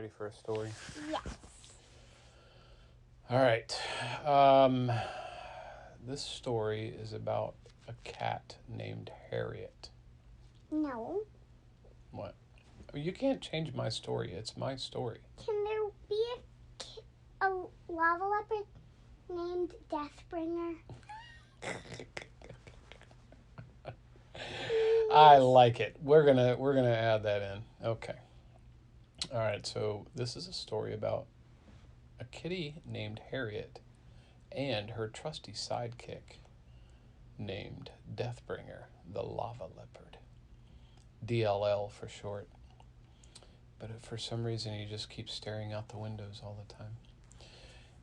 ready for a story? Yes. All right. This story is about a cat named Harriet. No. What? You can't change my story. It's my story. Can there be a lava leopard named Deathbringer? I like it. We're gonna add that in. Okay. All right. So this is a story about a kitty named Harriet and her trusty sidekick named Deathbringer, the lava leopard. DLL for short. But for some reason, he just keeps staring out the windows all the time.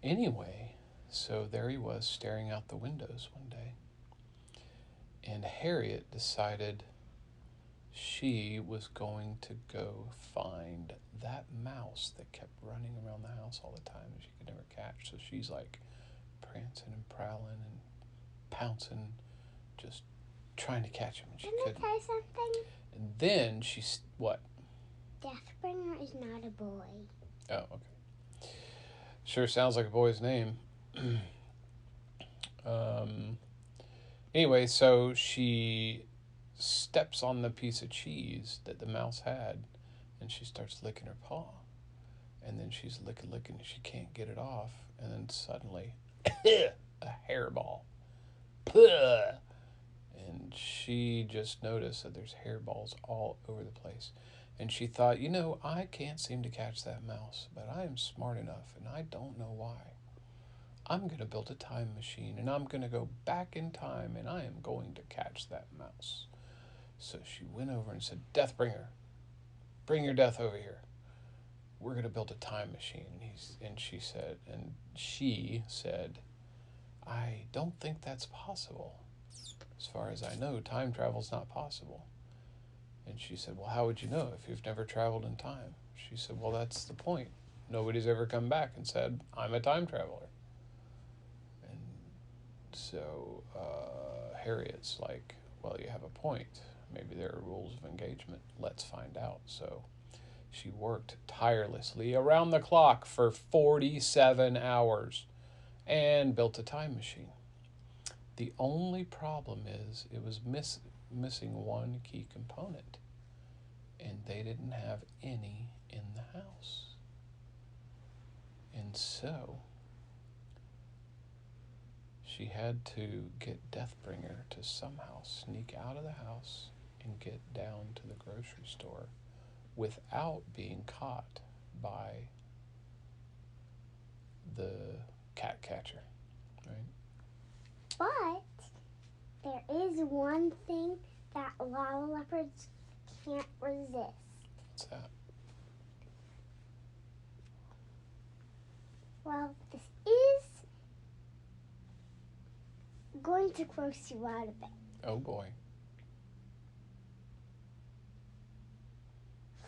Anyway, so there he was staring out the windows one day. And Harriet decided she was going to go find that mouse that kept running around the house all the time and she could never catch. So she's like prancing and prowling and pouncing, just trying to catch him. And she Can I couldn't. tell you something? And then she's, what? Deathbringer is not a boy. Oh, okay. Sure sounds like a boy's name. Anyway, so she steps on the piece of cheese that the mouse had, and she starts licking her paw. And then she's licking, and she can't get it off. And then suddenly, a hairball. Puh! And she just noticed that there's hairballs all over the place. And she thought, I can't seem to catch that mouse, but I am smart enough, and I don't know why. I'm going to build a time machine, and I'm going to go back in time, and I am going to catch that mouse. So she went over and said, Deathbringer, bring your death over here. We're going to build a time machine. And she said, I don't think that's possible. As far as I know, time travel's not possible. And she said, well, how would you know if you've never traveled in time? She said, well, that's the point. Nobody's ever come back and said, I'm a time traveler. And so Harriet's like, well, you have a point. Maybe there are rules of engagement. Let's find out. So she worked tirelessly around the clock for 47 hours and built a time machine. The only problem is it was missing one key component, and they didn't have any in the house. And so she had to get Deathbringer to somehow sneak out of the house and get down to the grocery store without being caught by the cat catcher, right? But there is one thing that lava leopards can't resist. What's that? Well, this is going to gross you out a bit. Oh boy.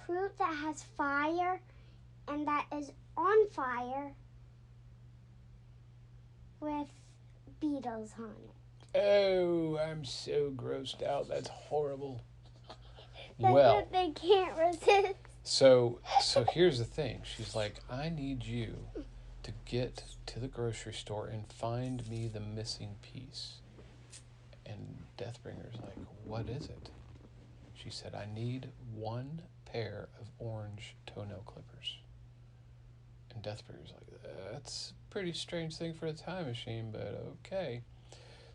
Fruit that has fire and that is on fire with beetles on it. Oh, I'm so grossed out. That's horrible. That's Well, what they can't resist. so here's the thing. She's like, I need you to get to the grocery store and find me the missing piece. And Deathbringer's like, what is it? She said, I need one pair of orange toenail clippers. And Deathbringer's like, that's a pretty strange thing for a time machine, but okay.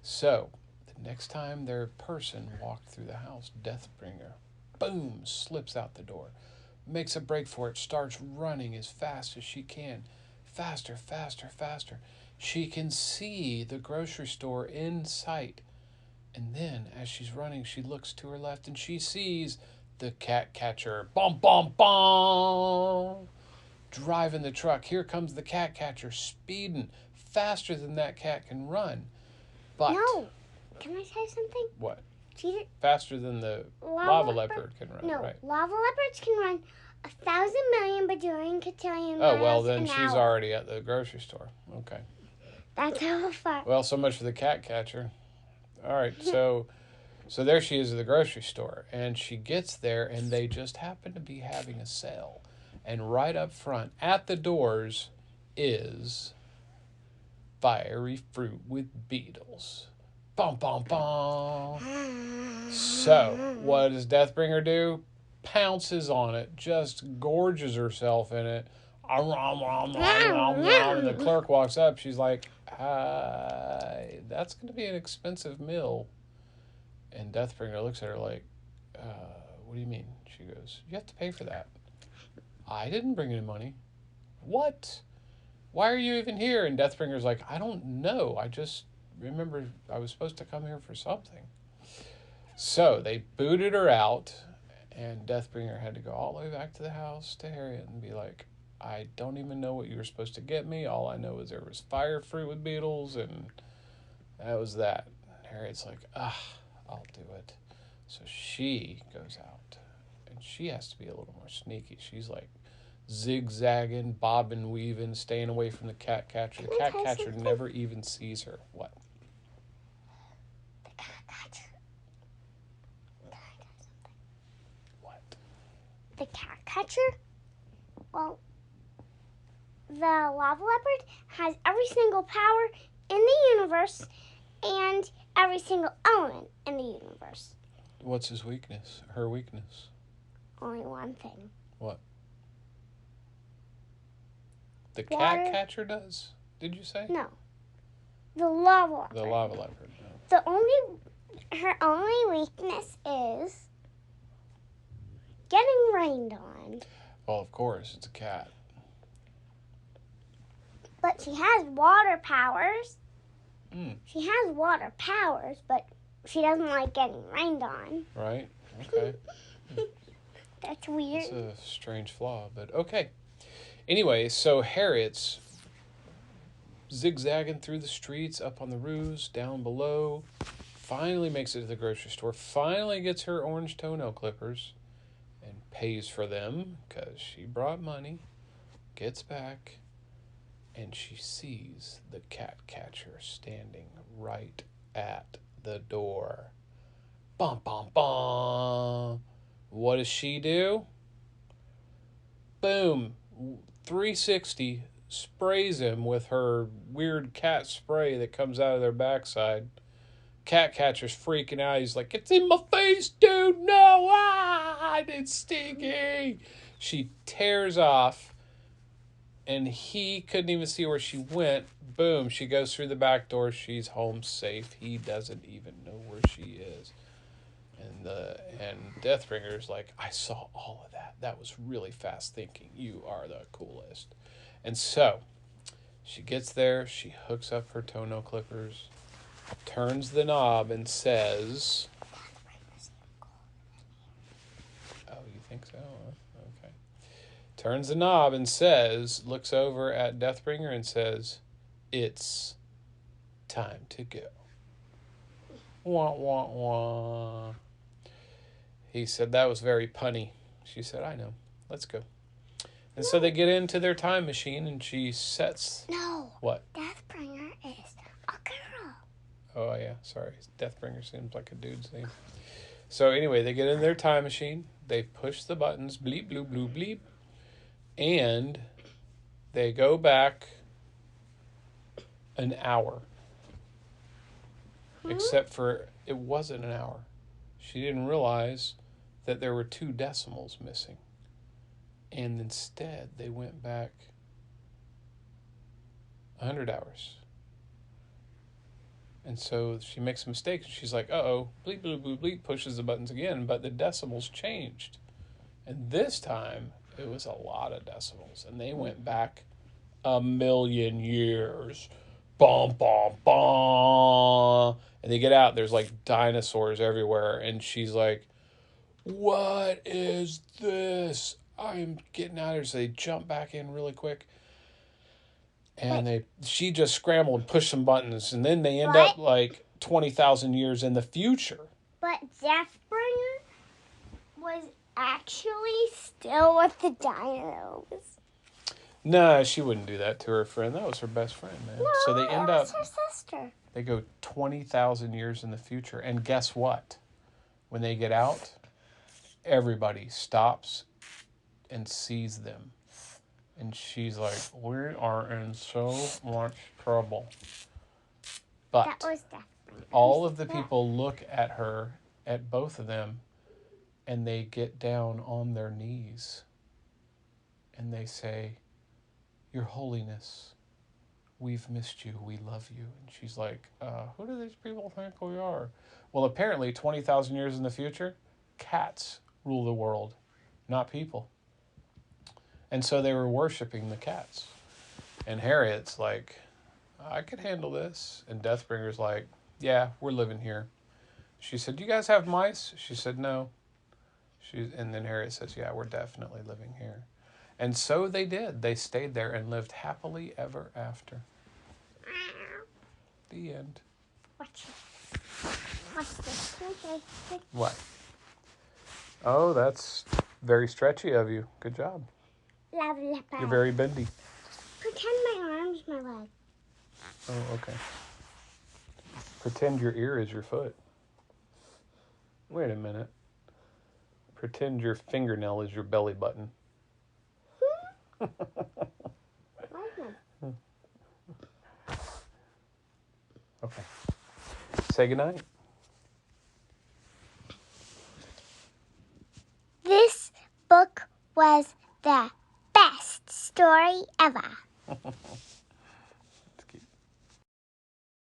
So the next time their person walked through the house, Deathbringer, boom, slips out the door, makes a break for it, starts running as fast as she can. Faster, faster, faster. She can see the grocery store in sight. And then, as she's running, she looks to her left and she sees the cat catcher. Bum, bum, bum! Driving the truck. Here comes the cat catcher, speeding faster than that cat can run. But No. Can I say something? what? Faster than the lava leopard can run, no, right? lava leopards can run 1,000 million bajillion cotillion Oh, miles well, then an she's hour. already at the grocery store. Okay. That's how far. Well, so much for the cat catcher. All right, so there she is at the grocery store, and she gets there, and they just happen to be having a sale. And right up front, at the doors, is fiery fruit with beetles. Bum, bum, bum. So, what does Deathbringer do? Pounces on it, just gorges herself in it. And the clerk walks up. She's like, "Hi, that's going to be an expensive meal." And Deathbringer looks at her like, "What do you mean?" She goes, "You have to pay for that." "I didn't bring any money." "What? Why are you even here?" And Deathbringer's like, "I don't know. I just remember I was supposed to come here for something." So they booted her out, and Deathbringer had to go all the way back to the house to Harriet and be like, "I don't even know what you were supposed to get me. All I know is there was fire fruit with beetles, and that was that." Harriet's like, "I'll do it." So she goes out, and she has to be a little more sneaky. She's like zigzagging, bobbing, weaving, staying away from the cat catcher. The cat catcher never even sees her. What? The cat catcher. What? The cat catcher? Well, the lava leopard has every single power in the universe and every single element in the universe. What's his weakness? Her weakness? Only one thing. What? The Water. cat catcher does? Did you say? No. The lava leopard. The lava leopard. No. Her only weakness is getting rained on. Well, of course, it's a cat. But she has water powers. Mm. She has water powers, but she doesn't like getting rained on. Right? Okay. That's weird. It's a strange flaw, but okay. Anyway, so Harriet's zigzagging through the streets, up on the roofs, down below, finally makes it to the grocery store, finally gets her orange toenail clippers, and pays for them, because she brought money, gets back, and she sees the cat catcher standing right at the door. Bum, bum, bum. What does she do? Boom. 360 sprays him with her weird cat spray that comes out of their backside. Cat catcher's freaking out. He's like, "It's in my face, dude. No, it's stinky." She tears off, and he couldn't even see where she went. Boom, she goes through the back door. She's home safe. He doesn't even know where she is. And Deathbringer's like, "I saw all of that. That was really fast thinking. You are the coolest." And so she gets there. She hooks up her toenail clippers, turns the knob, and says, "Oh, you think so? Okay." Turns the knob and says, looks over at Deathbringer and says, "It's time to go." Wah, wah, wah. He said, "That was very punny." She said, "I know. Let's go." And so they get into their time machine, and she sets... No. What? Deathbringer is a girl. Oh, yeah. Sorry. Deathbringer seems like a dude's name. So anyway, they get in their time machine. They push the buttons. Bleep, bloop, bloop, bleep. And they go back an hour. Except for it wasn't an hour. She didn't realize that there were 2 decimals missing. And instead, they went back 100 hours. And so she makes a mistake. She's like, "Uh-oh," bleep, bleep, bleep, bleep, pushes the buttons again, but the decimals changed. And this time, it was a lot of decimals. And they went back 1,000,000 years. Bum, bum, bum. And they get out, there's like dinosaurs everywhere. And she's like, "What is this? I'm getting out of here." So they jump back in really quick. And she just scrambled and pushed some buttons. And then they end up like 20,000 years in the future. But Deathbringer was actually still with the dinos. No, she wouldn't do that to her friend. That was her best friend, man. No, So they end up... it was her sister. They go 20,000 years in the future. And guess what? When they get out, everybody stops and sees them. And she's like, we are in so much trouble. But That was definitely all of the people look at her, at both of them, and they get down on their knees. And they say, Your Holiness, we've missed you. We love you. And she's like, who do these people think we are? Well, apparently, 20,000 years in the future, cats rule the world, not people. And so they were worshiping the cats. And Harriet's like, I could handle this. And Deathbringer's like, yeah, we're living here. She said, do you guys have mice? She said, no. And then Harriet says, yeah, we're definitely living here. And so they did. They stayed there and lived happily ever after. The end. Watch this. Okay. What? Oh, that's very stretchy of you. Good job. You're very bendy. Pretend my arm's my leg. Oh, okay. Pretend your ear is your foot. Wait a minute. Pretend your fingernail is your belly button. Okay. Say goodnight. This book was the best story ever.